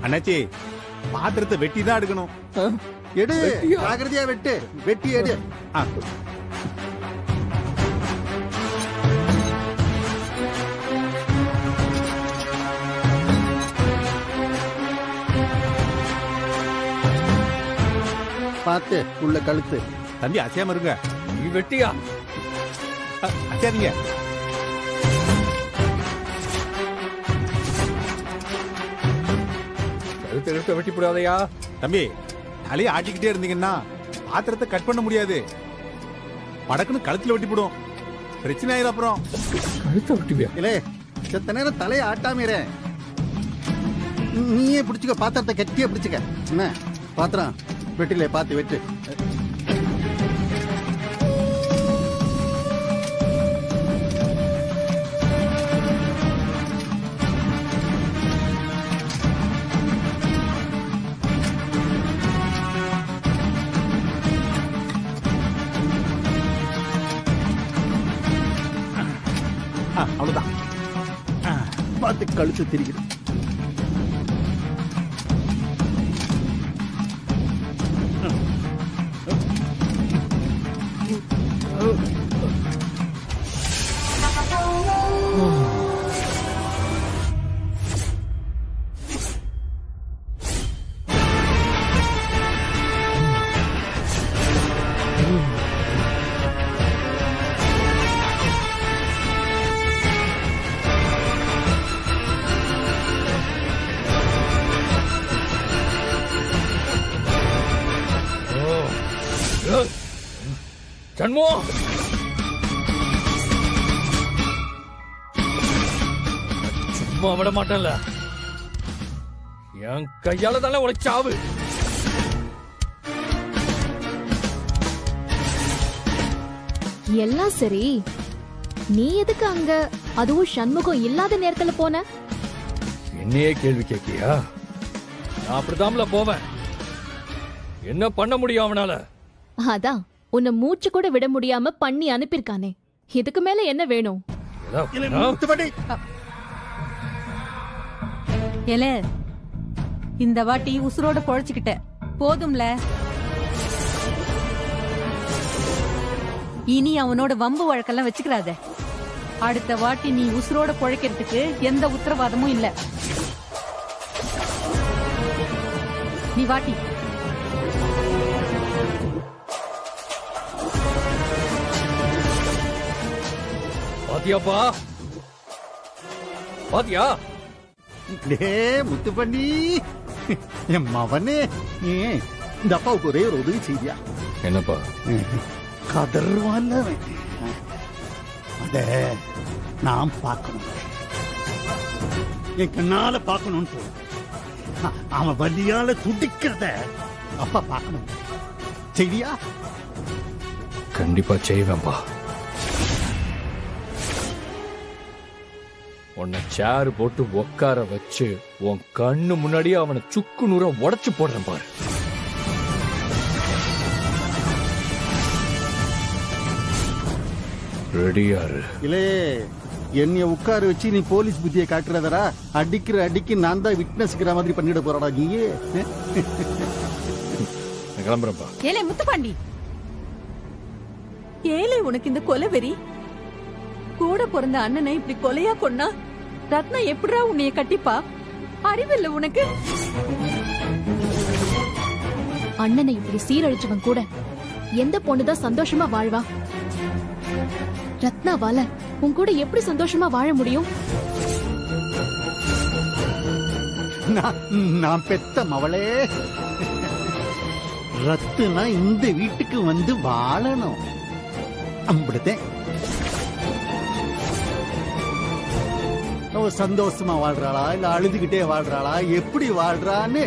அண்ணாச்சி பாத்திரத்தை வெட்டி தான் எடுக்கணும். எடு, ஜாகிரதையா வெட்டு, வெட்டி எடு. பார்த்து உள்ள கழுத்து. தம்பி அசையாம இருங்க. நீ வெட்டியா? அசையாதீங்க. கழுத்தை வெட்டி போடாதையா தம்பி. தலையை ஆட்டிக்கிட்டே இருந்தீங்கன்னா பாத்திரத்தை கட் பண்ண முடியாது. படக்குன்னு கழுத்துல வெட்டி போடும், பிரச்சனை ஆயிரும். அப்புறம் கழுத்தை வெட்டிவியா? இல்லே, செத்த நேரம் தலையை ஆட்டாமீரே. நீயே பிடிச்சுக்க, பாத்திரத்தை கட்டியே பிடிச்சுக்க. என்ன பாத்திரம் வெட்டிலே, பார்த்து வெட்டு. அவ்வளவுதான். பார்த்து கழுத்து திரிக்குது. சண்முகம், சும்மா விட மாட்டேன்ல. என் கையால தானே உழைச்சாவு. எல்லாம் சரி, நீ எதுக்கு அங்க, அதுவும் சண்முகம் இல்லாத நேரத்துல போன? என்னையே கேள்வி கேட்கியா? நான் அப்படிதான்ல போவேன். என்ன பண்ண முடியும் அவனால? அதான் உன்னை மூச்சு கூட விட முடியாம பண்ணி அனுப்பிருக்கானே, இதுக்கு மேல என்ன வேணும்? ஏல, இந்த வாட்டி உசுரோட பொழைச்சுக்கிட்ட போதும்ல. இனி அவனோட வம்பு வழக்கெல்லாம் வச்சுக்கிறாத. அடுத்த வாட்டி நீ உசுரோட பொழைக்கிறதுக்கு எந்த உத்தரவாதமும் இல்ல. நீ வாட்டி. பாத்தியாப்பா, பாத்தியா? முத்து பண்ணி என் மவனே, இந்த அப்பாவுக்கு ஒரே ஒரு உதவி செய்தியா? என்னப்பா? கதர்வான்ல அத நான் பார்க்கணும், என் கண்ணால பார்க்கணும். அவன் வலியால துடிக்கிறத அப்பா பார்க்கணும். செய்தியா? கண்டிப்பா செய்வேன்பா. உன்னை சேர் போட்டு உட்கார வச்சு உன் கண்ணு முன்னாடியே அவனை சுக்கு நூற உடைச்சு போடுறேன் பாரு. ரெடியாரு? இல்லே, என்னைய உட்கார வச்சு நீ போலீஸ் புத்தியை காட்டுறதரா? அடிக்கிற அடிக்கு நான் தான் விட்னஸ்ங்கிற மாதிரி பண்ணிட போறடா நீயே. கிளம்புறப்பா. ஏலே முத்துப்பாண்டி, ஏலே உனக்கு இந்த கொலை வெறி? கூட பிறந்த அண்ணனை இப்படி கொலையா கொன்னா ரத்னா எப்படிரா உன்னைய கட்டிப்பா? அறிவில்ல உனக்கு? அண்ணனை இப்படி சீரழிச்சவன் கூட எந்த பொண்ணுதான் சந்தோஷமா வாழ்வா? ரத்னாவால உன் கூட எப்படி சந்தோஷமா வாழ முடியும்? நான் பெத்த மவளே, ரத்துனா இந்த வீட்டுக்கு வந்து வாழணும். அப்படித்தேன் சந்தோஷமா வாழ்றாளா இல்ல அழுதுகிட்டே வாழ்றாளா, எப்படி வாழ்றான்னு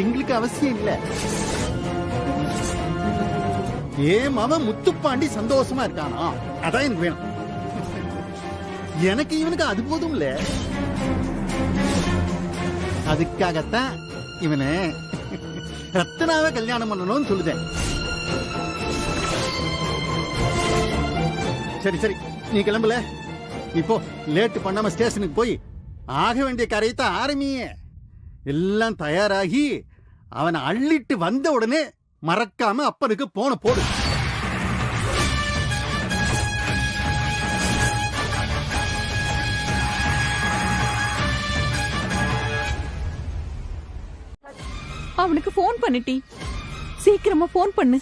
எங்களுக்கு அவசியம் இல்ல. ஏன் அவன் முத்துப்பாண்டி சந்தோஷமா இருக்கானா, அதான் எனக்கு வேணும். எனக்கு இவனுக்கு அது போதும் இல்ல. அதுக்காகத்தான் இவனை ரத்னாவை கல்யாணம் பண்ணணும்னு சொல்லுதேன். சரி சரி, நீ கிளம்பல. இப்போ லேட் பண்ணாம ஸ்டேஷனுக்கு போய் ஆக வேண்டிய காரியத்தை ஆரம்பியே. எல்லாம் தயாராகி அவனை அள்ளிட்டு வந்த உடனே மறக்காம அப்பனுக்கு போன போடு. அவனுக்கு போன் பண்ணிட்டி, சீக்கிரமா போன் பண்ணு.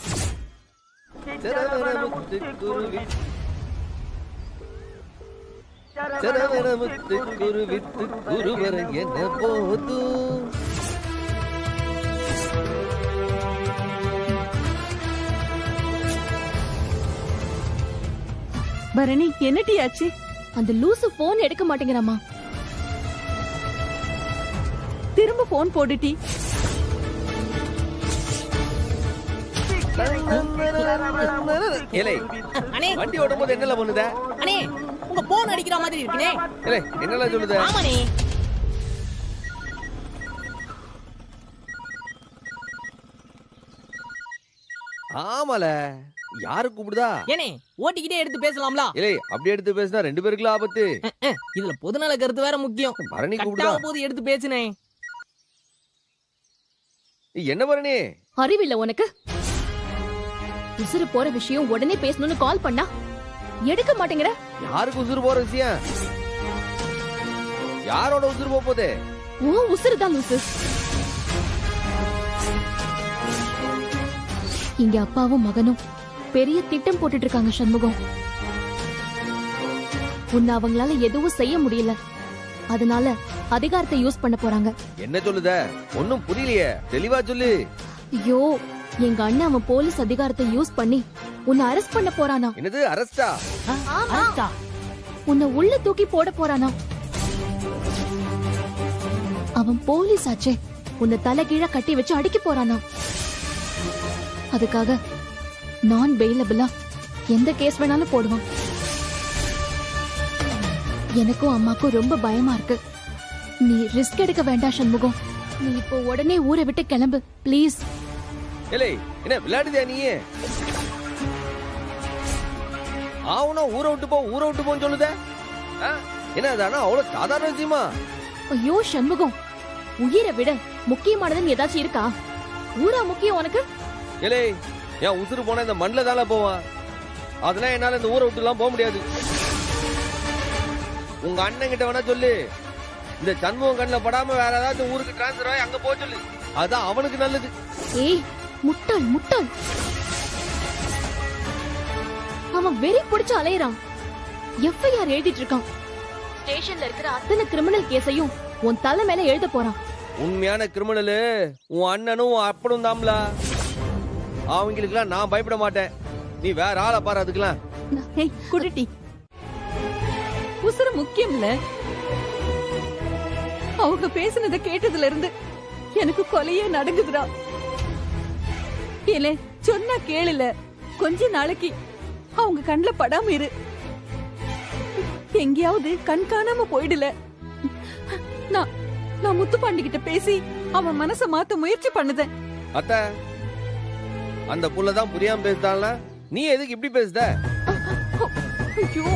சரவணமுத்து குருவித்து குருவர என்ன போது. பரணி என்னடி ஆச்சு? அந்த லூசு போன் எடுக்க மாட்டேங்கிறாமா. திரும்ப போன் போடுட்டி. ஏலே, அண்ணே வண்டி ஓடும் போது என்னல பண்ணுத? அண்ணே உங்க போன் அடிக்கிற மாதிரி இருக்குனே. ஏலே, என்னல சொல்லுத? ஆமாண்ணே. ஆமால, யாரு கூப்பிடுதா? ஏனே ஓட்டிக்கிட்டே எடுத்து பேசலாம்ல? ஏலே, அப்படி எடுத்து பேசினா 2 பேருக்குல ஆபத்து. இதுல பொதுநல கருத்து வேற முக்கியம். பரணி கூப்பிடுதா? கட்டாம போது எடுத்து பேசுனே. என்ன பரணி? அறிவில்ல உனக்கு? உசுறு போற விஷயம் உடனே பேசணும்னு கால் பண்ணா எடுக்க மாட்டேங்கிற. யாருக்கு உசுறு போற விஷயம்? யாரோட உசுறு போகுது? ஓ உசுறு தான் லூசு. இங்க அப்பாவும் மகனும் பெரிய திட்டம் போட்டுட்டு இருக்காங்க சண்முகம். உன்னை அவங்களால எதுவும் செய்ய முடியல, அதனால அதிகாரத்தை யூஸ் பண்ண போறாங்க. என்ன சொல்லுத? ஒன்னும் புரியலையே, தெளிவா சொல்லு. ஐயோ, எங்க அண்ணன் அவன் போலீஸ் அதிகாரத்தை யூஸ் பண்ணி உன்னை அரெஸ்ட் பண்ண போறானா. என்னது அரஸ்டா? அரெஸ்டா? உன்னை உள்ள தூக்கி போட போறானா. அவன் போலீஸ் ஆச்சே, உன்னை தலை கீழ கட்டி வச்சு அடிக்க போறானா. அதுக்காக நான் பெயிலபிளா எந்த கேஸ் வேணாலும் போடுவான். எனக்கும் அம்மாக்கும் ரொம்ப பயமா இருக்கு. நீ ரிஸ்க் எடுக்க வேண்டாம் சண்முகம். நீ இப்போ உடனே ஊரை விட்டு கிளம்பு ப்ளீஸ். ஏலே, என்ன விளையாடுதே நீ? ஆவுனா ஊரை விட்டு போ, ஊரை விட்டு போன்னு சொல்லுத. என்ன அதானா அவ்வளவு சாதாரண விஷயமா? ஐயோ சண்முகம், உயிரை விட முக்கியமானதுன்னு ஏதாச்சும் இருக்கா? ஊரா முக்கியம் உனக்கு? ஏலே, என் உசுறு போனா இந்த மண்ல தானே போவான். அதெல்லாம் என்னால இந்த ஊரை விட்டு எல்லாம் போக முடியாது. உங்க அண்ணன் கிட்ட வேணா சொல்லு, இந்த சண்முகம் கண்ணில் படாம வேற ஏதாச்சும் ஊருக்கு டிரான்ஸ்பர் ஆகி அங்க போக சொல்லு. அதான் அவனுக்கு நல்லது. ஏய் முட்டாள் முட்டாள், அவன் வெறி பிடிச்சு அலையறான். எஃப்ஐஆர் எழுதிட்டு இருக்கான். ஸ்டேஷன்ல இருக்கிற அத்தனை கிரிமினல் கேஸையும் உன் தலை மேல எழுத போறான். உண்மையான கிரிமினலு உன் அண்ணனும் உன் அப்பனும் தாம்ல. அவங்களுக்குலாம் நான் பயப்பட மாட்டேன். நீ வேற ஆளை பாரு. அதுக்கெல்லாம் ஏய் குடிட்டி, உசுறு முக்கியம்ல. அவங்க பேசுனத கேட்டதுல இருந்து எனக்கு கொலையே நடக்குதுடா. ஏலே, சொன்னா கேளுல, கொஞ்ச நாளைக்கு அவங்க கண்ணுல படாம இரு. எங்கேயாவது கண் காணாம போயிடல. நான் முத்துப்பாண்டி கிட்ட பேசி அவன் மனச மாத்த முயற்சி பண்ணுதேன். அத்த, அந்த புள்ளதான் புரியாம பேசுதான்ல, நீ எதுக்கு இப்படி பேசுத? ஐயோ,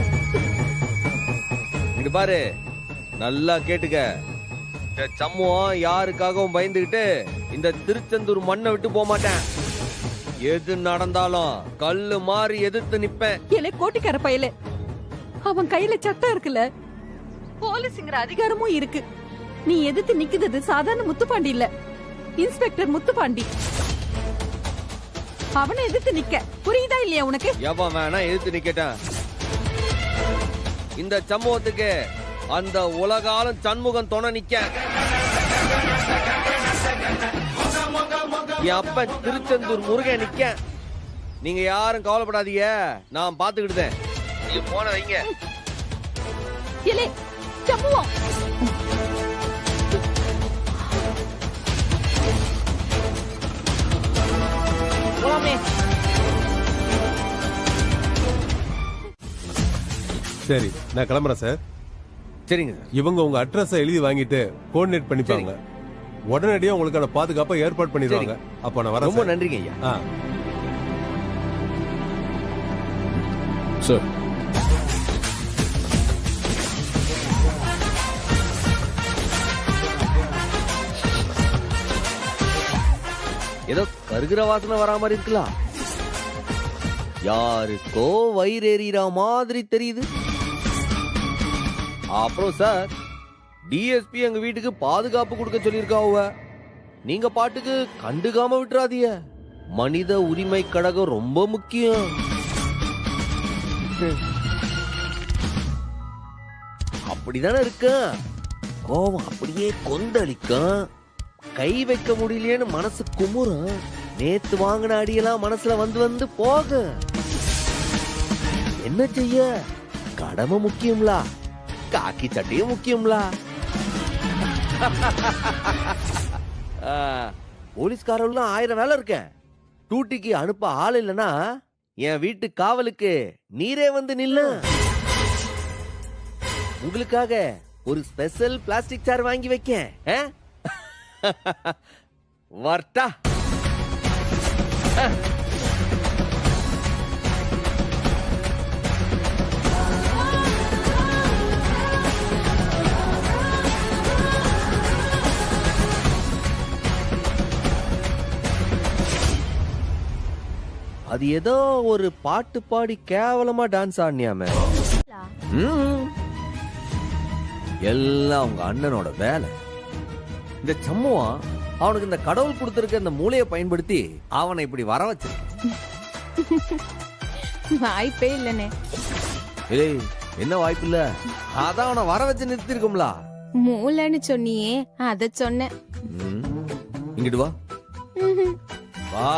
இங்க பாரு, நல்லா கேட்டுக்க. இந்த சம்முகம் யாருக்காகவும் பயந்துகிட்டு இந்த திருச்செந்தூர் மண்ணை விட்டு போக மாட்டேன். எது நடந்தாலும் கல்லு மாறி எதிர்த்து நிப்பேன். ஏலே கோட்டிக்கார பயல, அவன் கையில சட்டம் இருக்குல்ல, போலீஸ்ங்கிற அதிகாரமும் இருக்கு. நீ எதிர்த்து நிக்குது சாதாரண முத்துப்பாண்டி இல்ல, இன்ஸ்பெக்டர் முத்துப்பாண்டி. அவனை எதிர்த்து நிக்க புரியுதா இல்லையா உனக்கு? எவன் வேணா எதிர்த்து நிக்கட்டான். இந்த சம்பவத்துக்கு அந்த உலகாலும் சண்முகம் துணை நிக்க. என் அப்ப திருச்செந்தூர் முருகன் நிக்க. நீங்க யாரும் கவலைப்படாதீங்க, நான் பாத்துக்கிட்டுதேன். நீ போன வைங்க. ஏலே சம்பவம், போலாமே. சரி, நான் கிளம்புறேன் சார். சரிங்க சார். இவங்க உங்க அட்ரஸ் எழுதி வாங்கிட்டு கோஆர்டினேட் பண்ணிப்பாங்க. உடனடியாக உங்களுக்கான பாதுகாப்பை ஏற்பாடு பண்ணிடுவாங்க. அப்ப நான் வரேன். ரொம்ப நன்றிங்க ஐயா. சார், ஏதோ கருகிற வாசனை வரா மாதிரி இருக்கலாம். யாருக்கோ வயிறு எறிகிற மாதிரி தெரியுது. அப்புறம் சார், டிஎஸ்பி எங்க வீட்டுக்கு பாதுகாப்பு கொடுக்க சொல்லியிருக்காவ. நீங்க பாட்டுக்கு கண்டுக்காம விட்டுறாதீங்க. மனித உரிமை கழகம் ரொம்ப முக்கியம். அப்படிதானே இருக்கும். கோபம் அப்படியே கொந்தளிக்கும். கை வைக்க முடியலையேன்னு மனசு குமுறும். நேத்து வாங்கின அடியெல்லாம் மனசுல வந்து வந்து போக. என்ன செய்ய, கடமை முக்கியம்லா, காக்கி சட்டையும் முக்கியம்லா. போலீஸ்காரெல்லாம் 1000 வேலை இருக்கேன். டூட்டிக்கு அனுப்ப ஆள் இல்லைன்னா என் வீட்டு காவலுக்கு நீரே வந்து நில்லு. உங்களுக்காக ஒரு ஸ்பெஷல் பிளாஸ்டிக் சேர் வாங்கி வைக்க. வர்த்தா. அது ஏதோ ஒரு பாட்டு பாடி கேவலமா டான்ஸ் ஆடினியாமே. எல்லாம் உங்க அண்ணனோட வேலை. இந்த சம்முவா அவனுக்கு இந்த கடவுள் கொடுத்திருக்க இந்த மூளையை பயன்படுத்தி அவனை இப்படி வர வச்சு. வாய்ப்பே இல்லனே. ஏய், என்ன வாய்ப்பு இல்ல? அதான் அவனை வர வச்சு நிறுத்திருக்கும்ல. மூளைன்னு சொன்னியே, அத சொன்னேன். இங்கிட்டு வா. வா.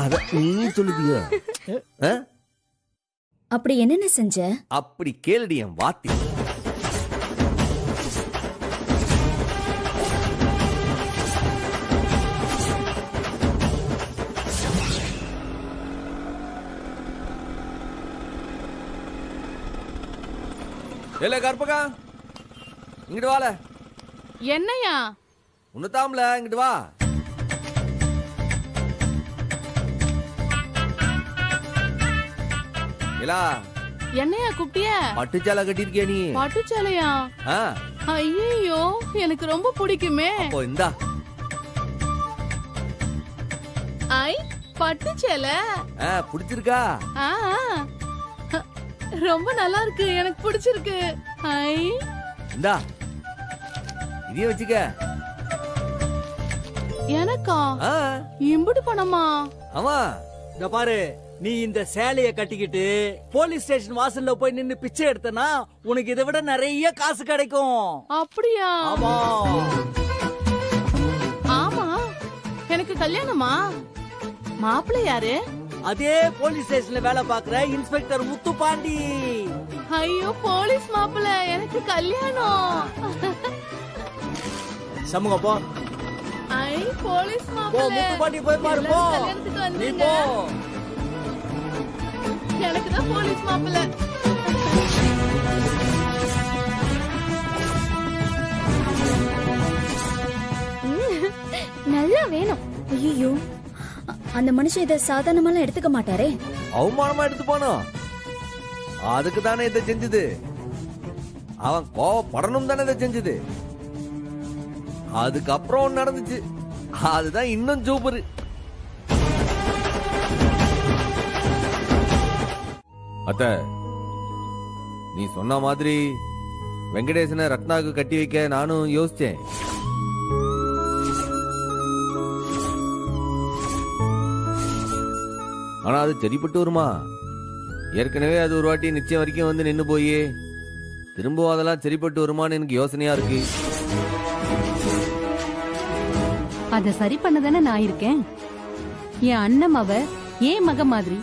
அத நீ சொல்லுதியா? அப்படி என்னென்ன செஞ்ச? அப்படி கேளுடி என் வாத்தி. இல்ல கற்பகா, இங்கிட்டு வால. என்னையா? உன்னதாம்ல, இங்கிட்டு வா. என்னையா கூப்பிட்டிய? பட்டுச்சாலை கட்டிருக்கியா நீ? பட்டுச்சாலையா? ஐயோ, எனக்கு ரொம்ப பிடிக்குமே. அப்போ இந்தா. ஐ, பட்டுச்சேலை பிடிச்சிருக்கா? ரொம்ப நல்லா இருக்கு, எனக்கு பிடிச்சிருக்கு. ஐ, இந்தா, இதைய வச்சுக்க. எனக்கா? இம்புட்டு பணமா? ஆமா. இந்த பாரு, நீ இந்த சேலைய கட்டிக்கிட்டு போலீஸ் ஸ்டேஷன் வாசல்ல போய் நின்னு பிச்சை எடுத்தனா உனக்கு இதை விட நிறைய காசு கிடைக்கும். அப்படியா? ஆமா. ஆமா, எனக்கு கல்யாணமா? மாப்பிள்ளை யாரு? அதே போலீஸ் ஸ்டேஷன்ல வேலை பாக்குற இன்ஸ்பெக்டர் முத்துப்பாண்டி. ஐயோ, போலீஸ் மாப்பிள்ளை, எனக்கு கல்யாணம். சமூகம் போ. ஐ, போலீஸ் போ, மாப்பிள்ளை. முத்துப்பாண்டி போய் பாரு. போ, கல்யாணத்துக்கு நீ வந்தீங்க. போ. எனக்கு தான் போலீஸ் மாப்பிள்ளை. நல்லா வேணும். ஐயோ, அந்த மனுஷன் இதை சாதாரணமா எடுத்துக்க மாட்டாரே. அவமானமா எடுத்து போனோம். அதுக்கு தானே இதை செஞ்சது. அவன் கோவப்படணும் தானே இதை செஞ்சது. அதுக்கப்புறம் நடந்துச்சு. அதுதான் இன்னும் சூப்பர். அத்த, நீ சொன்ன மாதிரி வெங்கடேசனை ரத்னாவுக்கு கட்டி வைக்க நானும் யோசிச்சேன். ஆனா அது சரிப்பட்டு வருமா? ஏற்கனவே அது ஒரு வாட்டி நிச்சயம் வரைக்கும் வந்து நின்னு போய் திரும்ப அதெல்லாம் சரிப்பட்டு வருமான்னு எனக்கு யோசனையா இருக்கு. அத சரி பண்ணதானே நான் இருக்கேன். என் அண்ணன் அவ ஏன் மக மாதிரி.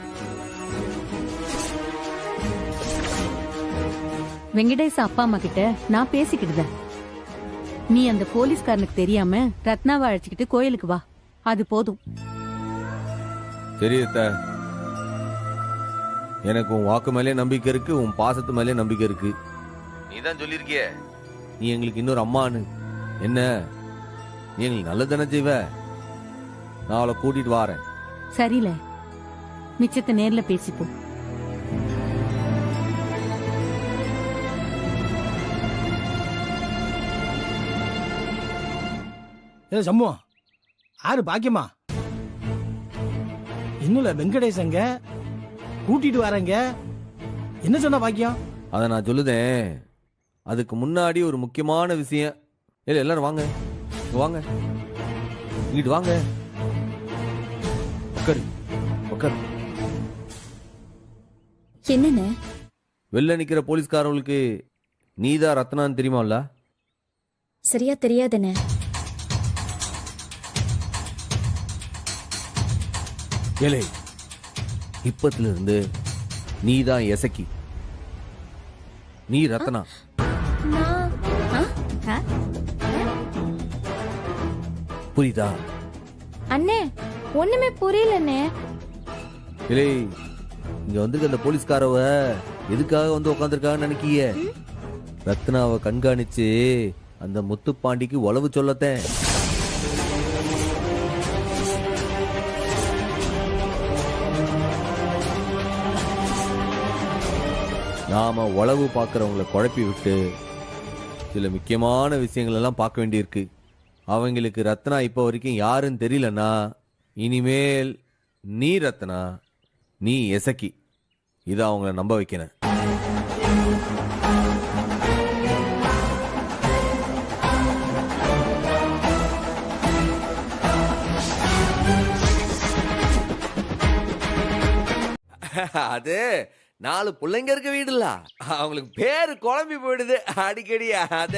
வெங்கடேச அப்பா அம்மா கிட்ட நான் பேசிக்கிட்டுதான். நீ அந்த போலீஸ்காரனுக்கு தெரியாம ரத்னாவை அழைச்சிக்கிட்டு கோயிலுக்கு வா, அது போதும். சரி அத்த, எனக்கு உன் வாக்கு மேலே நம்பிக்கை இருக்கு, உன் பாசத்து மேலே நம்பிக்கை இருக்கு. நீ தான் சொல்லிருக்கிய நீ எங்களுக்கு இன்னொரு அம்மான்னு. என்ன, நீ எங்களுக்கு நல்லதானே செய்வ. நான் அவளை கூட்டிட்டு வாரேன். சரியில்ல, மிச்சத்தை நேர்ல பேசிப்போம். சம்மு ஆறு பாக்கியமா இன்னும் வெங்கடேசங்க கூட்டிட்டு வரங்க என்ன சொன்ன பாக்கியம்? அதை நான் சொல்லுதேன். அதுக்கு முன்னாடி ஒரு முக்கியமான விஷயம். இல்ல எல்லாரும் வாங்க, இங்க வாங்க, இங்கிட்டு வாங்க, உட்காரு உட்காரு. என்னன்னு? வெளில நிக்கிற போலீஸ்காரங்களுக்கு நீதான் ரத்னான்னு தெரியுமால? சரியா தெரியாதுன்னு. ஏலே, இப்பத்துல இருந்து நீதான் எசக்கி, நீ ரத்னா. புரியுதா? அண்ணே ஒண்ணுமே புரியலண்ணே. இல்லை, இங்க வந்திருக்க அந்த போலீஸ்காரவ எதுக்காக வந்து உட்காந்துருக்காங்கன்னு நினைக்கிய? ரத்னாவை கண்காணிச்சு அந்த முத்துப்பாண்டிக்கு உளவு சொல்லத்தேன். நாம உளவு பார்க்கறவங்களை குழப்பி விட்டு சில முக்கியமான விஷயங்கள் எல்லாம் பார்க்க வேண்டியிருக்கு. அவங்களுக்கு ரத்னா இப்போ வரைக்கும் யாருன்னு தெரியலன்னா, இனிமேல் நீ ரத்னா, நீ எசக்கி, இதை அவங்கள நம்ப வைக்கணும். அது 4 பிள்ளைங்க இருக்க வீடுல அவங்களுக்கு பேரு குழம்பி போயிடுது அடிக்கடி. அத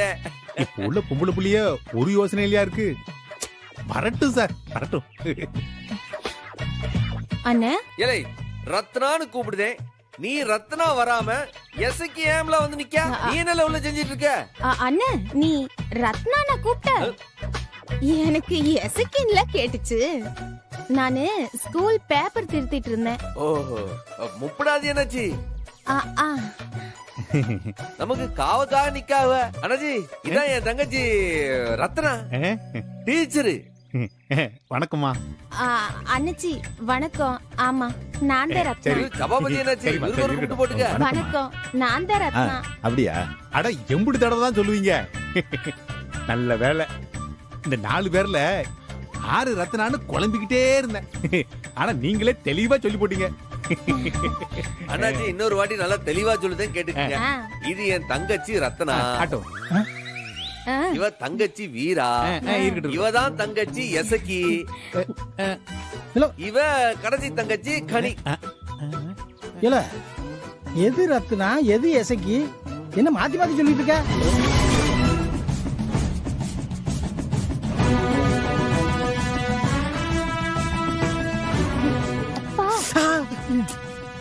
இப்ப உள்ள பொம்பளை புள்ளிய ஒரு யோசனை இல்லையா இருக்கு. வரட்டும் சார், வரட்டும். அண்ணே ஏலே, ரத்னான்னு கூப்பிடுதேன், நீ ரத்னா வராம எசக்கி ஏம்ல வந்து நிக்க? நீ என்ன உள்ள செஞ்சிட்டு இருக்க? அண்ணே நீ ரத்னான கூப்பிட்ட? எனக்கு எசக்கின்ல கேட்டுச்சு. நானு ஸ்கூல் பேப்பர் திருத்திட்டு இருந்தேன். ஓஹோ, முப்படாது என்னாச்சு? நமக்கு காவக்காக நிக்காவ. அண்ணாச்சி, இதான் என் தங்கச்சி ரத்னா, டீச்சரு. வணக்கம்மா. அண்ணாச்சி வணக்கம். ஆமா நான் தான் ரத்னா. சபாபதி என்னாச்சு? கூப்பிட்டு போட்டுக்க. வணக்கம், நான் தான் ரத்னா. அப்படியா? அட எம்புடி தடவை தான் சொல்லுவீங்க. நல்ல வேலை, இந்த 4 பேர்ல 6 ரத்னான்னு குழம்பிக்கிட்டே இருந்தேன். ஆனா நீங்களே தெளிவா சொல்லி போட்டீங்க. அண்ணாச்சி, இன்னொரு வாட்டி நல்லா தெளிவா சொல்லுதேன் கேட்டுக்கங்க. இது என் தங்கச்சி ரத்னா. ஆட்டோ. இவ தங்கச்சி வீரா. இவதான் தங்கச்சி எசக்கி. இவ கடைசி தங்கச்சி கனி. இல்ல எது ரத்னா எது எசக்கி? என்ன மாத்தி மாத்தி சொல்லிட்டு இருக்க?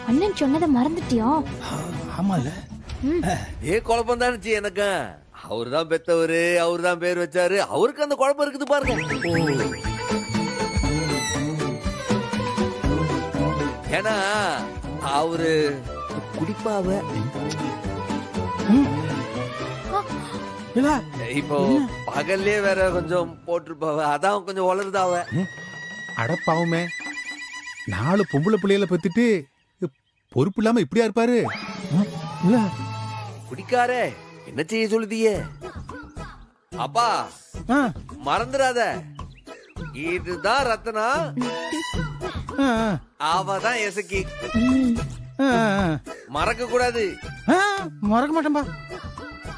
அண்ணன் சொன்னதை மறந்துட்டியோ? ஆமால. குழப்பம் தானுச்சு எனக்கு. அவரு தான் பெத்தவரு, அவரு தான் பேர் வச்சாரு, அவருக்கு அந்த குழப்பம் இருக்குது பாருங்க. ஏன்னா அவரு குடிப்பாவ. இப்போ பகல்லே வேற கொஞ்சம் போட்டிருப்பாவ, அதான் கொஞ்சம் வளருதாவ. அடப்பாவுமே, 4 பொம்பளை பிள்ளைகளை பத்திட்டு பொறுப்பு இல்லாம இப்படியா இருப்பாரு? குடிக்காரே, என்ன செய்ய சொல்லுதியே? அப்பா மறந்துடாத, இதுதான் ரத்னா, அவதான் எசக்கி. மறக்க கூடாது. மறக்க மாட்டேன்பா.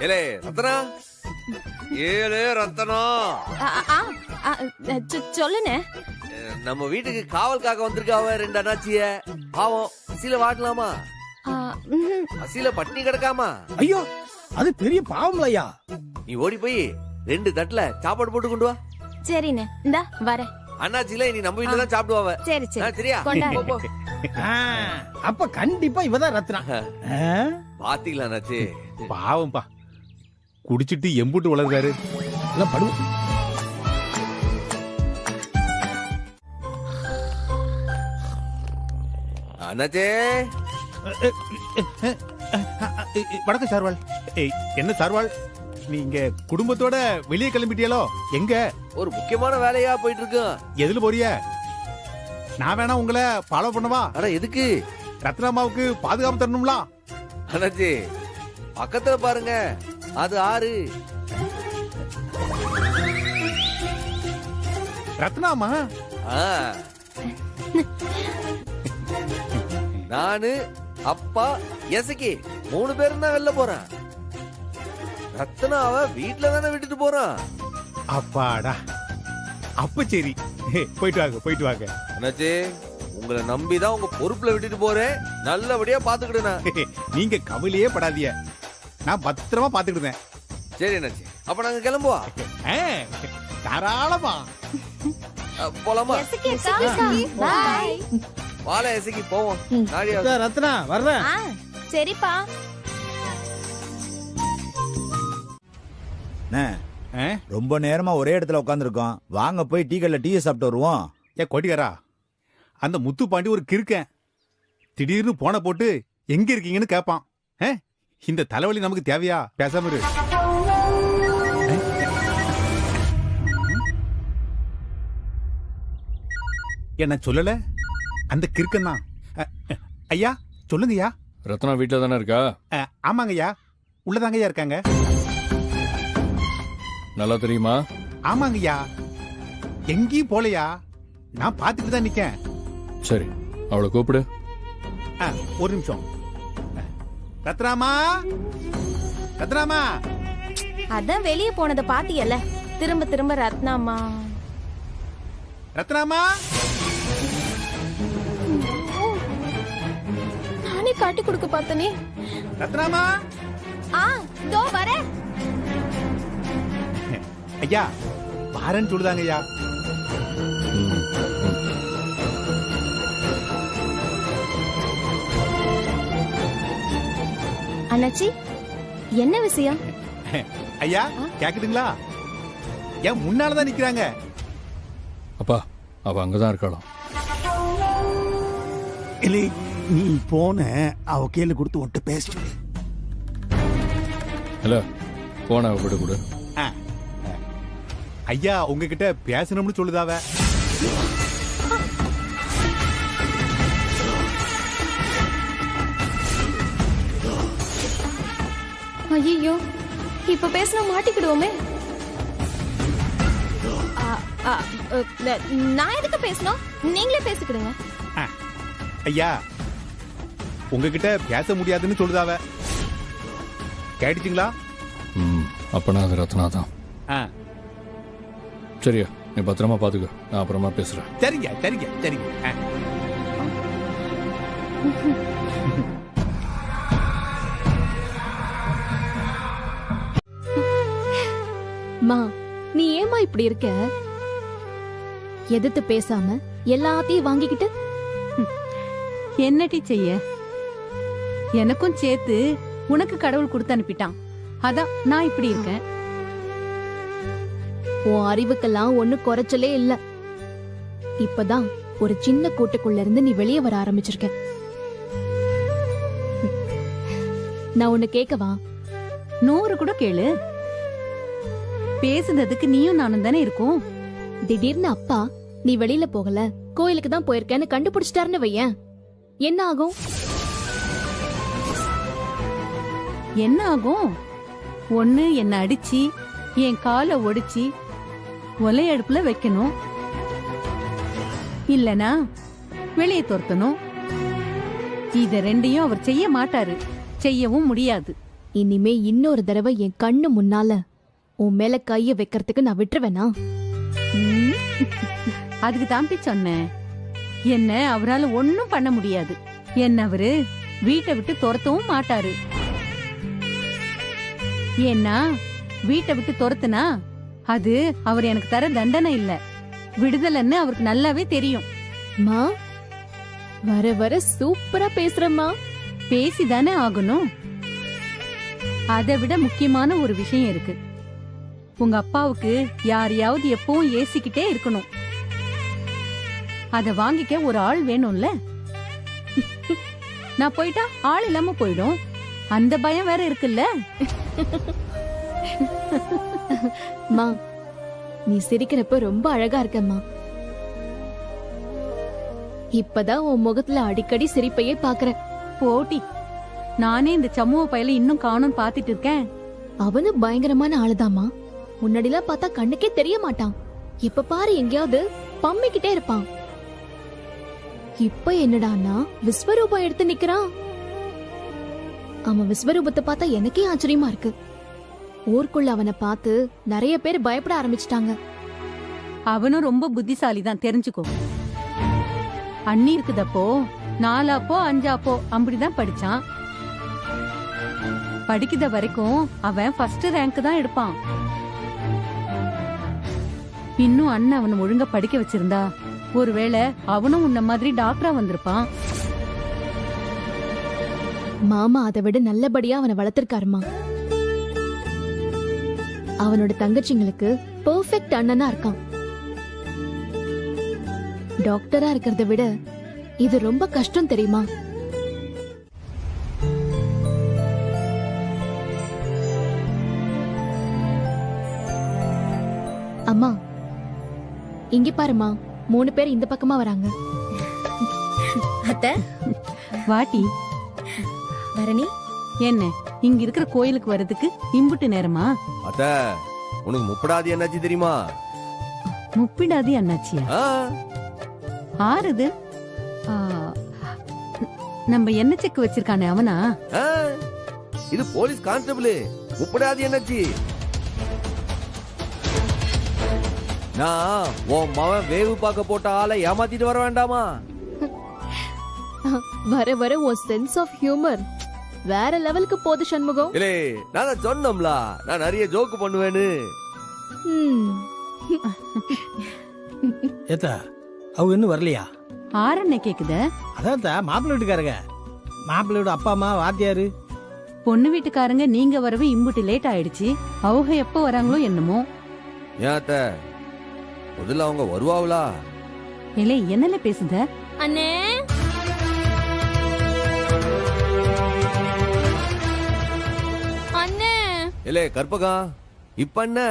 ஏலே ரத்னா, ஏலே ரத்னா, சொல்லுனே. நம்ம வீட்டுக்கு காவல்காக வந்திருக்காவ 2 அண்ணாச்சிய. பாவம், பசியில வாட்டலாமா? பசியில பட்டினி கிடக்காமா? ஐயோ, அது பெரிய பாவம்லையா. நீ ஓடி போய் 2 தட்டுல சாப்பாடு போட்டு கொண்டு வா. சரிண்ணே, இந்தா வரேன். அண்ணாச்சில நீ நம்ம வீட்டுல தான் சாப்பிடுவாவ. சரி சரி, சரியா? அப்ப கண்டிப்பா இவதான் ரத்னா. பாத்தீங்களா அண்ணாச்சி? பாவம்பா, குடிச்சிட்டு எம்புட்டு வளர்றாரு. படு. அண்ணாச்சே, வணக்கம் சார்வாள். என்ன சார்வாள், நீங்க குடும்பத்தோட வெளியே கிளம்பிட்டியாலோ? எங்க? ஒரு முக்கியமான வேலையா போயிட்டு இருக்கு. எதுல போறிய? நான் வேணா உங்களை ஃபாலோ பண்ணவா? அட எதுக்கு? ரத்னாமாவுக்கு பாதுகாப்பு தரணும்ல. அண்ணாச்சி, பக்கத்துல பாருங்க, அது ஆறு. ரத்னாமா? ஆ. நானு அப்பா எசக்கி 3 பேரும் தான் வெளில போறேன். ரத்னாவ வீட்டுல தானே விட்டுட்டு போறான். அப்பாடா, அப்ப சரி, போயிட்டு வாங்க போயிட்டு வாங்க. அண்ணாச்சி, உங்களை நம்பிதான் உங்க பொறுப்புல விட்டுட்டு போறேன். நல்லபடியா பாத்துக்கிடுனா. நீங்க கவலையே படாதீங்க, நான் பத்திரமா பாத்துக்கிடுவேன். சரி அண்ணாச்சி, அப்ப நாங்க கிளம்புவா. தாராளமா போலாமா? பாய். வாழ எசக்கி போவோம். நாடியா ரத்னா வர்றேன். சரிப்பா. ரொம்ப நேரமா ஒரே இடத்துல உட்காந்துருக்கோம். வாங்க போய் டீ கடையில டீ சாப்பிட்டு வருவோம். கோட்டிக்காரா, அந்த முத்துப்பாண்டி ஒரு கிறுக்கன். திடீர்னு போன போட்டு எங்க இருக்கீங்கன்னு கேட்பான். இந்த தலைவலி நமக்கு தேவையா? பேசாம இரு. என்ன சொல்லல? அந்த கிறுக்கன் தான். ஐயா சொல்லுங்கய்யா. ரத்னா வீட்டுல தானே இருக்கா? ஆமாங்கய்யா, உள்ளதாங்கய்யா இருக்காங்க. நல்லா தெரியுமா? ஆமாங்கய்யா, எங்கேயும் போலையா, நான் பாத்துட்டு தான் நிக்கேன். சரி, அவளை கூப்பிடு. ஒரு நிமிஷம். ரத்னாமா, ரத்னாமா. அதான் வெளியே போனதை பாத்தியல்ல, திரும்ப திரும்ப ரத்னாமா ரத்னாமா. நானே காட்டி கொடுக்க பார்த்தனே. ரத்னாமா. தோ வர. ஐயா பாரன்னு சொல்லுதாங்க ஐயா. அண்ணாச்சி, என்ன விஷயம்? ஐயா கேக்குதுங்களா? ஏன் முன்னாலதான் நிக்கிறாங்க. அப்பா, அவ அங்கதான் இருக்காளாம். இல்லை, நீ போன அவ கையில கொடுத்து ஒட்டு பேச சொல்லி. இல்ல, போன விடு கொடு. ஐயா உங்ககிட்ட பேசணும்னு சொல்லுதாவ. ஐயோ, இப்ப பேசினா மாட்டிக்கிடுவோமே. நான் எதுக்கு பேசணும்? நீங்களே பேசிக்கிடுங்க. ஐயா உங்ககிட்ட பேச முடியாதுன்னு சொல்லுதாவ. கேட்டுச்சுங்களா? அப்பனா அது ரத்னா தான். சரியா, நீ பத்திரமா பாத்துக்க, நான் அப்புறமா பேசுறேன். சரிங்க சரிங்க சரிங்க. மா, நீ ஏமா இப்படி இருக்க? எதிர்த்து பேசாம எல்லாத்தையும் வாங்கிக்கிட்டு என்னடி செய்ய? எனக்கும் சேர்த்து உனக்கு கடவுள் கொடுத்து அனுப்பிட்டான். அதான் நான் இப்படி இருக்கேன். உன் அறிவுக்கெல்லாம் ஒண்ணு குறைச்சலே இல்ல. இப்பதான் ஒரு சின்ன கூட்டுக்குள்ள இருந்து நீ வெளியே வர ஆரம்பிச்சிருக்க. நான் ஒண்ணு கேட்கவா? 100 கூட கேளு. பேசுனதுக்கு நீயும் நானும் தானே இருக்கோம். திடீர்னு அப்பா நீ வெளியில போகல, கோயிலுக்கு தான் போயிருக்கேன்னு கண்டுபிடிச்சிட்டாருன்னு வையேன், என்ன ஆகும்? என்ன ஆகும்? ஒண்ணு என்ன அடிச்சு என் காலை ஒடிச்சு ஒலை அடுப்புல வைக்கணும், இல்லனா வெளியே துரத்தணும். இத ரெண்டையும் அவர் செய்ய மாட்டாரு, செய்யவும் முடியாது. இனிமே இன்னொரு தடவை என் கண்ணு முன்னால உன் மேல கைய வைக்கிறதுக்கு நான் விட்டுருவேனா? அதுக்கு தாண்டி சொன்னேன். என்ன அவரால் ஒன்னும் பண்ண முடியாது. என்ன அவரு வீட்டை விட்டு துரத்தவும் மாட்டாரு. ஏன்னா வீட்டை விட்டு துரத்துனா அது அவர் எனக்கு தர தண்டனை இல்ல, விடுதலைன்னு அவருக்கு நல்லாவே தெரியும். மா, வர வர சூப்பரா பேசுறமா. பேசிதானே ஆகணும். அதை விட முக்கியமான ஒரு விஷயம் இருக்கு. உங்க அப்பாவுக்கு யாரையாவது எப்பவும் ஏசிக்கிட்டே இருக்கணும். அத வாங்கிக்க ஒரு ஆள் வேணும்ல. நான் போயிட்டா ஆள் இல்லாம போயிடும், அந்த பயம் வேற இருக்குல்ல. மா, நீ சிரிக்கிறப்ப ரொம்ப அழகா இருக்கம்மா. இப்பதான் உன் முகத்துல அடிக்கடி சிரிப்பையே பாக்குறேன். போட்டி, நானே இந்த சமூக பயல இன்னும் காணும் பாத்துட்டு இருக்கேன். அவனு பயங்கரமான ஆளுதாமா. முன்னாடிலாம் பார்த்தா கண்ணுக்கே தெரிய மாட்டான். இப்ப பாரு எங்கேயாவது பம்மிக்கிட்டே இருப்பான். இப்ப என்னடான்னா விஸ்வரூபம் எடுத்து நிக்கிறான். அவன் விஸ்வரூபத்தை பார்த்தா எனக்கே ஆச்சரியமா இருக்கு. ஊருக்குள்ள அவனை பார்த்து நிறைய பேர் பயப்பட ஆரம்பிச்சிட்டாங்க. அவனும் ரொம்ப புத்திசாலி தான், தெரிஞ்சுக்கோ. அண்ணி இருக்குதப்போ 4 5 அப்படிதான் படிச்சான். படிக்கிற வரைக்கும் அவன் ஃபர்ஸ்ட் ரேங்க் தான் எடுப்பான். இன்னும் அண்ணன் அவனை ஒழுங்கா படிக்க வச்சிருந்தா ஒருவேளை அவனும் உன்ன மாதிரி டாக்டரா வந்திருப்பான். மாமா அதை விட நல்லபடியா அவனை வளர்த்திருக்காருமா. அவனோட தங்கச்சிங்களுக்கு பெர்ஃபெக்ட் அண்ணனா இருக்கான். டாக்டரா இருக்கிறத விட இது ரொம்ப கஷ்டம் தெரியுமா? அம்மா இங்க பாருமா, 3 பேர் இந்த பக்கமா வராங்க. அத்தை வாட்டி பரணி, என்ன இங்க இருக்கிற கோயிலுக்கு வர்றதுக்கு இம்புட்டு நேரமா? அத்த உனக்கு முப்படாது என்னாச்சு தெரியுமா? முப்பிடாதி அண்ணாச்சியா? ஆறுது நம்ம என்ன செக் வச்சிருக்கானே அவனா? இது போலீஸ் கான்ஸ்டபிள். முப்படாது என்னாச்சு? நான் உன் மவன் வேவு பார்க்க போட்ட ஆளை ஏமாத்திட்டு வர வேண்டாமா? வர வர உன் சென்ஸ் ஆஃப் ஹியூமர் வேற லெவலுக்கு போது சண்முகம். இல்லே நான் சொன்னோம்ல, நான் நிறைய ஜோக்கு பண்ணுவேன்னு. ஏத்தா அவங்க இன்னும் வரலையா? ஆரண்ணே கேக்குத? அதான் மாப்பிள்ளை வீட்டுக்காரங்க. மாப்பிள்ளையோட அப்பா அம்மா வாத்தியாரு. பொண்ணு வீட்டுக்காரங்க நீங்க வரவே இம்புட்டு லேட் ஆயிடுச்சு. அவங்க எப்ப வராங்களோ என்னமோ. ஏத்த முதல்ல அவங்க வருவாங்களா? இல்ல என்னல பேசுத? அண்ணே அண்ணே. இல்லே கற்பகா, இப்ப என்ன?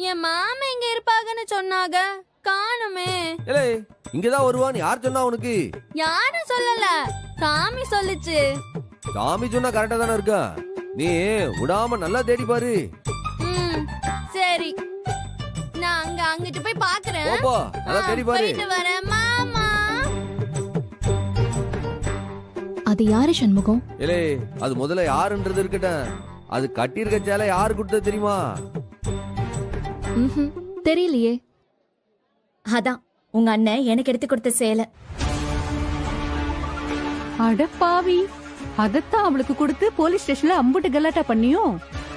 என் மாமா இங்க இருப்பாங்கன்னு சொன்னாங்க, காணுமே. இல்லே இங்கதான் வருவான்னு யார் சொன்னா உனக்கு? யாரும் சொல்லல, காமி சொல்லுச்சு. காமி சொன்னா கரெக்டா தானே இருக்கா? நீ விடாம நல்லா தேடி பாரு. சரி, நான் அங்கிட்டு போய் பாக்குறேன். போப்பா, நல்லா தேடி பாரு. போயிட்டு வரேன் மாமா. அது யாரு சண்முகம்? இல்லே அது முதல்ல யாருன்றது இருக்கட்டும், அது கட்டியிருக்க சேலை யாரு கொடுத்தது தெரியுமா? தெரியலையே. அதான் உங்க அண்ணன் எனக்கு எடுத்து கொடுத்த சேலை. அட பாவி, அதத்தான் அவளுக்கு கொடுத்து போலீஸ் ஸ்டேஷன்ல அம்புட்டு கலாட்டா பண்ணியோ?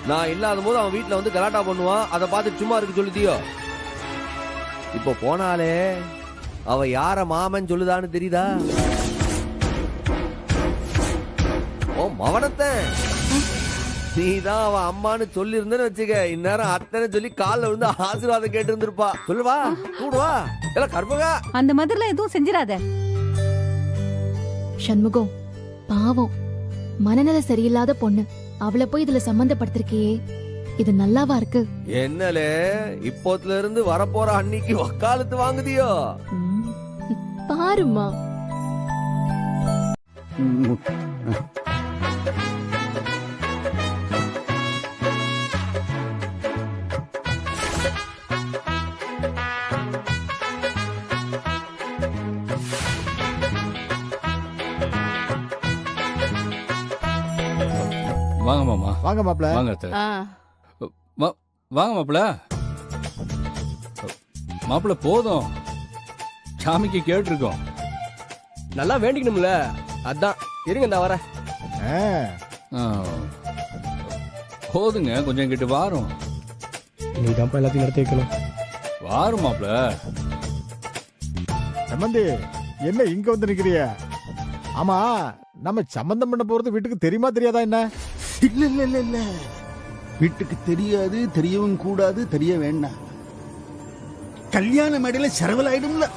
நான் இல்லாத போது அவன் வீட்டுல வந்து கலாட்டா பண்ணுவான், அதை பார்த்து சும்மா இருக்கு சொல்லுதியோ? இப்ப போனாலே அவ யார மாமன் சொல்லுதான்னு தெரியுதா? ஓ மவனத்தை நீதான் அவன் அம்மான்னு சொல்லி இருந்தேன்னு வச்சுக்க, இந்நேரம் அத்தனை சொல்லி காலில் விழுந்து ஆசீர்வாதம் கேட்டு இருந்திருப்பா. சொல்லுவா கூடுவா இல்ல கற்பகா, அந்த மாதிரிலாம் எதுவும் செஞ்சிடாத. சண்முகம் பாவம், மனநல சரியில்லாத பொண்ணு. அவளை போய் இதுல சம்பந்தப்படுத்திருக்கியே, இது நல்லாவா இருக்கு? என்னலே இப்போத்துல இருந்து வரப்போற அன்னைக்கு வக்காலத்து வாங்குதியோ? பாருமா. வாங்க மாமா. வாங்க மாப்ள. வாங்க அத்தை. வாங்க மாப்பிள. மாப்பிள போதும், சாமிக்கு கேட்டிருக்கோம். நல்லா வேண்டிக்கணும்ல, அதான் இருங்க இந்த வர. போதுங்க, கொஞ்சம் கிட்ட வாரும். நீ தான் எல்லாத்தையும் நடத்தி வைக்கணும். வாரும் மாப்பிள. சம்பந்தி என்ன இங்க வந்து நிக்கிறிய? ஆமா, நம்ம சம்பந்தம் பண்ண போறது வீட்டுக்கு தெரியுமா தெரியாதா? என்ன இல்ல இல்ல இல்ல இல்ல, வீட்டுக்கு தெரியாது, தெரியவும் கூடாது, தெரிய வேண்டாம். கல்யாண மேடையில செலவலாயிடும்ல.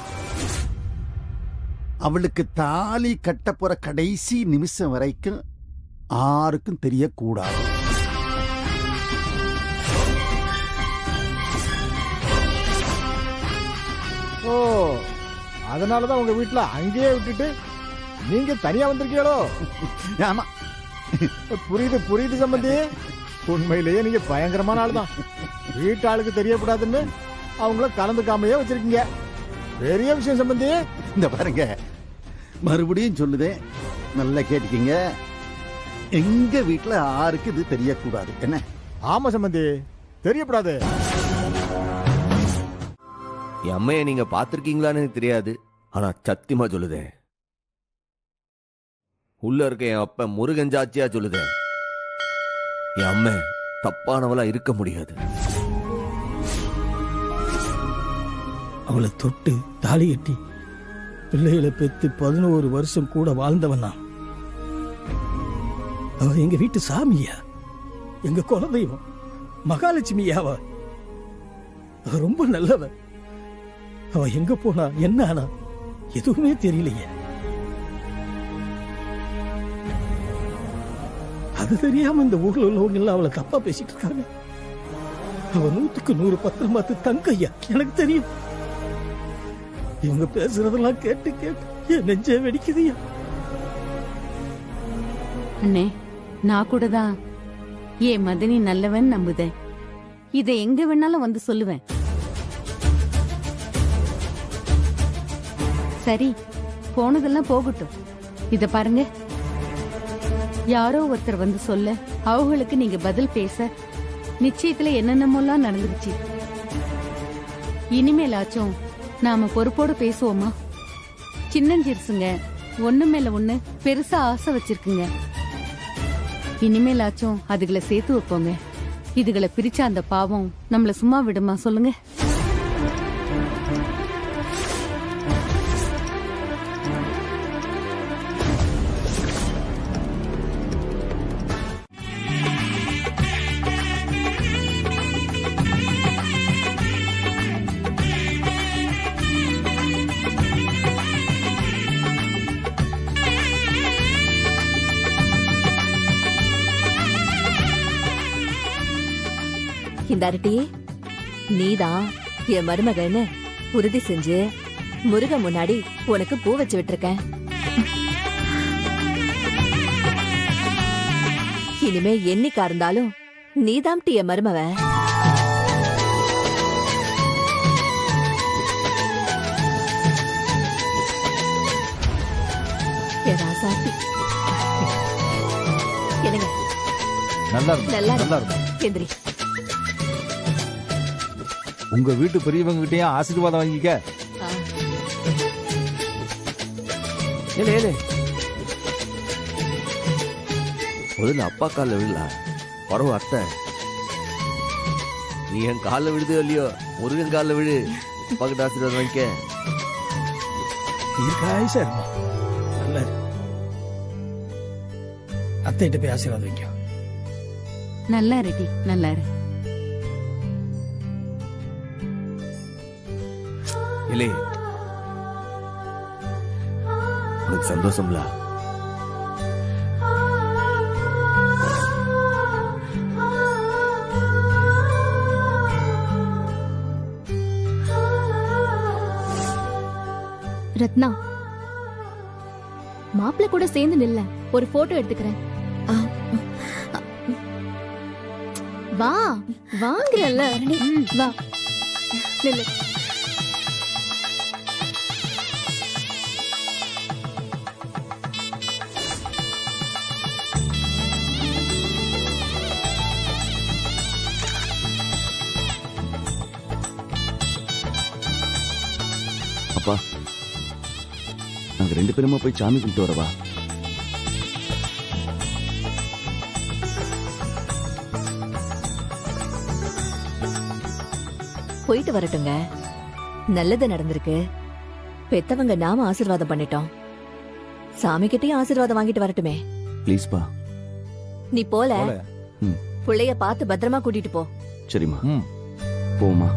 அவளுக்கு தாலி கட்ட போற கடைசி நிமிஷம் வரைக்கும் யாருக்கும் தெரியக்கூடாது. ஓ, அதனாலதான் உங்க வீட்டுல அங்கேயே விட்டுட்டு நீங்க தனியா வந்திருக்கீங்களோ? ஆமா, புரியுது புரியுது சம்பந்தி. உண்மையிலேயே நீங்க பயங்கரமான ஆள் தான். வீட்டு ஆளுக்கு தெரியக்கூடாதுன்னு அவங்கள கலந்துக்காமையே வச்சிருக்கீங்க. பெரிய விஷயம் சம்பந்தி. இந்த பாருங்க, மறுபடியும் சொல்லுதேன், நல்லா கேட்டுக்கீங்க. எங்க வீட்டுல யாருக்கு இது தெரியக்கூடாது. என்ன? ஆமா சம்பந்தி, தெரியப்படாது. என் அம்மையை நீங்க பாத்திருக்கீங்களான்னு எனக்கு தெரியாது, ஆனா சத்தியமா சொல்லுதேன், உள்ள இருக்க என் அப்ப முருகன் சாட்சியா சொல்லுதேன், என் அம்மை தப்பானவளா இருக்க முடியாது. அவளை தொட்டு தாலி கட்டி பிள்ளைகளை பெத்து 11 வருஷம் கூட வாழ்ந்தவனா. அவ எங்க வீட்டு சாமியா, எங்க குலதெய்வம், மகாலட்சுமியாவ. அவ ரொம்ப நல்லவ. அவ எங்க போனா என்ன ஆனா எதுவுமே தெரியலையே. அது தெரியாம இந்த ஊர்ல உள்ளவங்க எல்லாம் அவளை தப்பா பேசிட்டு இருக்காங்க. அவ 100க்கு 100 பத்திரமாத்து தங்கையா, எனக்கு தெரியும். இவங்க பேசுறதெல்லாம் கேட்டு கேட்டு என் நெஞ்சே வெடிக்குதுயா. அண்ணே, நான் கூட தான் ஏன் மதனி நல்லவன் நம்புதேன். இதை எங்க வேணாலும் வந்து சொல்லுவேன். சரி, போனதெல்லாம் போகட்டும். இத பாருங்க, யாரோ ஒருத்தர் வந்து சொல்ல, அவங்களுக்கு நீங்க பதில் பேச, நிச்சயத்துல என்னென்னமோலாம் நடந்துருச்சு. இனிமேலாச்சும் நாம பொறுப்போடு பேசுவோமா? சின்னஞ்சிருசுங்க, ஒண்ணு மேல ஒண்ணு பெருசா ஆசை வச்சிருக்குங்க. இனிமேலாச்சும் அதுகளை சேர்த்து வைப்போங்க. இதுகளை பிரிச்ச அந்த பாவம் நம்மள சும்மா விடுமா சொல்லுங்க? இந்த அரட்டி நீதான் என் மருமகன்னு உறுதி செஞ்சு முருகன் முன்னாடி உனக்கு பூ வச்சு விட்டுருக்கேன். இனிமே என்னைக்கா இருந்தாலும் நீதான் என் மருமவ. என்னங்க நல்லா இருக்கும். எந்திரி. உங்க வீட்டு பெரியவங்க கிட்டயும் ஆசீர்வாதம் வாங்கிக்க. முதல்ல அப்பா காலில் விழல, பரவ அத்தை. நீ என் காலில் விழுதோ இல்லையோ, முருகன் காலில் விழு, அப்பா கிட்ட ஆசீர்வாதம் வாங்கிக்க. நல்ல அத்தைகிட்ட போய் ஆசீர்வாதம் வைக்க. நல்லா ரெடி, நல்லா இரு. இல்லை, உனக்கு சந்தோஷம்ல? ரத்னா, மாப்பிள்ள கூட சேர்ந்து நில்ல, ஒரு போட்டோ எடுத்துக்கிறேன். வா வாங்குறல்ல, வா நில்லு. அப்பா, நாங்க 2 பேருமா போய் சாமி கும்பிட்டு வரவா? போயிட்டு வரட்டுங்க. நல்லது நடந்திருக்கு. பெத்தவங்க நாம ஆசீர்வாதம் பண்ணிட்டோம். சாமி கிட்டயும் ஆசீர்வாதம் வாங்கிட்டு வரட்டுமே. ப்ளீஸ் பா. நீ போல புள்ளைய பார்த்து பத்திரமா கூட்டிட்டு போ. சரிம்மா, போமா.